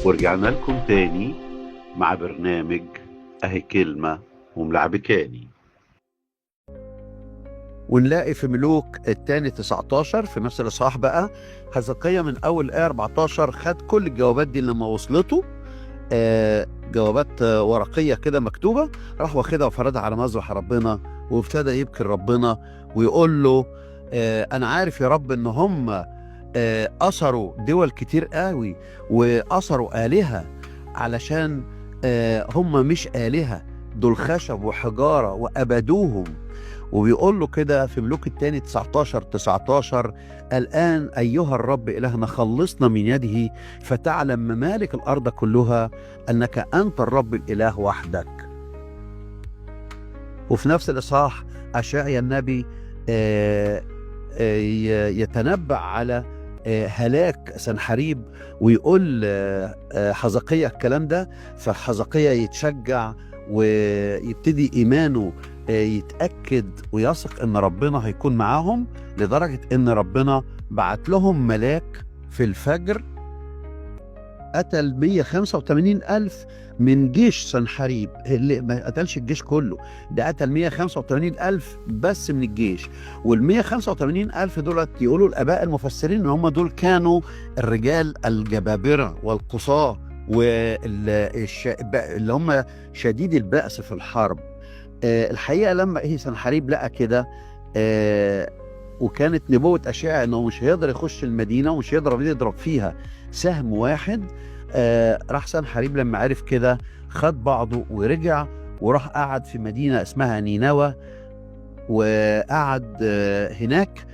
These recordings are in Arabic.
ورجعنا لكم تاني مع برنامج أهي كلمة وملعبكاني. ونلاقي في ملوك الثاني 19 في نفس الإصحاح بقى حزقية من أول آية 14 خد كل الجوابات دي لما وصلته، جوابات ورقية كده مكتوبة، راح واخدها وفردها على مذبح ربنا وابتدى يبكي ربنا ويقول له أنا عارف يا رب إن هم أثروا دول كتير قوي وأثروا آلهة علشان هم مش آلهة، دول خشب وحجارة وأبدوهم. وبيقول له كده في ملوك الثاني 19 الآن أيها الرب إلهنا خلصنا من يده فتعلم ممالك الأرض كلها أنك أنت الرب الإله وحدك. وفي نفس الإصحاح أشعيا النبي يتنبأ على هلاك سنحريب ويقول حزقية الكلام ده، فحزقية يتشجع ويبتدي إيمانه يتأكد ويثق ان ربنا هيكون معاهم، لدرجة ان ربنا بعت لهم ملاك في الفجر قتل 185,000 من جيش سنحريب، اللي ما قتلش الجيش كله، ده قتل 185,000 بس من الجيش. وال 185,000 دولت يقولوا الآباء المفسرين ان هم دول كانوا الرجال الجبابرة والقصاة اللي هم شديد البأس في الحرب. الحقيقة لما سنحريب لقى كده وكانت نبوة أشعيا انه مش هيقدر يخش المدينة ومش هيقدر يضرب فيها سهم واحد، راح سنحريب لما عرف كده خد بعضه ورجع وراح قعد في مدينة اسمها نينوى، وقعد هناك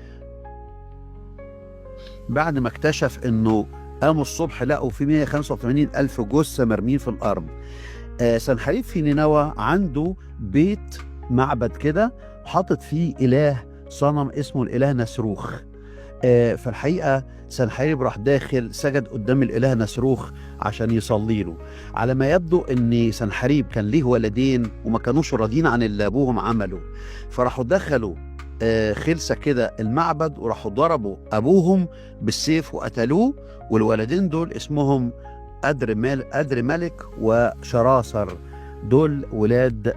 بعد ما اكتشف انه قاموا الصبح لقوا في 185,000 جثة مرمين في الأرض. سنحريب في نينوى عنده بيت معبد كده حاطط فيه إله صنم اسمه الإله نسروخ. فالحقيقة سنحريب راح داخل سجد قدام الإله نسروخ عشان يصلي له. على ما يبدو ان سنحريب كان ليه ولدين وما كانوش راضيين عن اللي ابوهم عمله، فراحوا دخلوا خلسة كده المعبد وراحوا ضربوا ابوهم بالسيف وقتلوه، والولدين دول اسمهم أدر ملك وشراصر، دول ولاد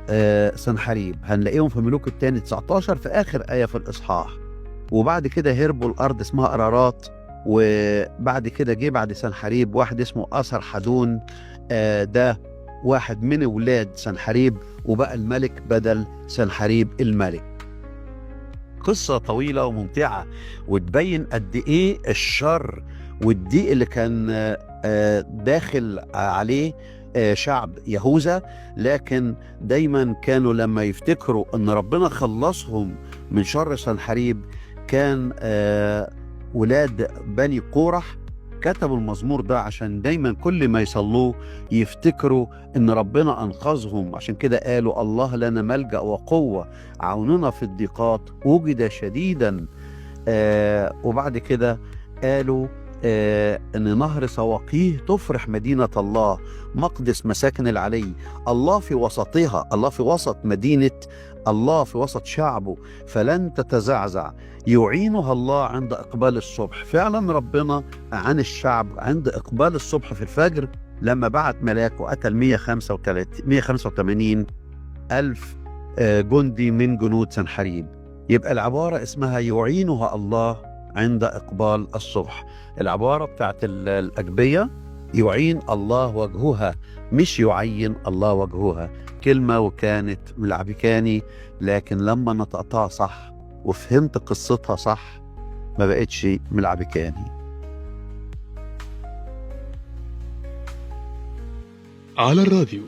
سنحريب. هنلاقيهم في ملوك الثاني 19 في آخر آية في الإصحاح. وبعد كده هربوا الأرض اسمها أرارات، وبعد كده جه بعد سنحريب واحد اسمه أسر حدون، ده واحد من ولاد سنحريب وبقى الملك بدل سنحريب الملك. قصة طويلة وممتعة وتبين قد إيه الشر والضيق اللي كان داخل عليه شعب يهوذا، لكن دايما كانوا لما يفتكروا ان ربنا خلصهم من شر سنحريب كان ولاد بني قورح كتبوا المزمور ده عشان دايما كل ما يصلوه يفتكروا ان ربنا انقذهم. عشان كده قالوا الله لنا ملجأ وقوة، عوننا في الضيقات وجد شديدا. وبعد كده قالوا ان نهر سواقيه تفرح مدينة الله، مقدس مساكن العلي، الله في وسطها، الله في وسط مدينة، الله في وسط شعبه فلن تتزعزع، يعينها الله عند إقبال الصبح. فعلا ربنا عن الشعب عند إقبال الصبح في الفجر لما بعت ملاك وقتل 185 ألف جندي من جنود سنحريب. يبقى العبارة اسمها يعينها الله عند إقبال الصبح. العبارة بتاعت الأجبية يعين الله وجهها، مش يعين الله وجهها. كلمة وكانت ملعبكاني، لكن لما نطقتها صح وفهمت قصتها صح ما بقتش ملعبكاني. على الراديو،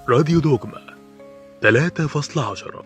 راديو دوجما 3.10.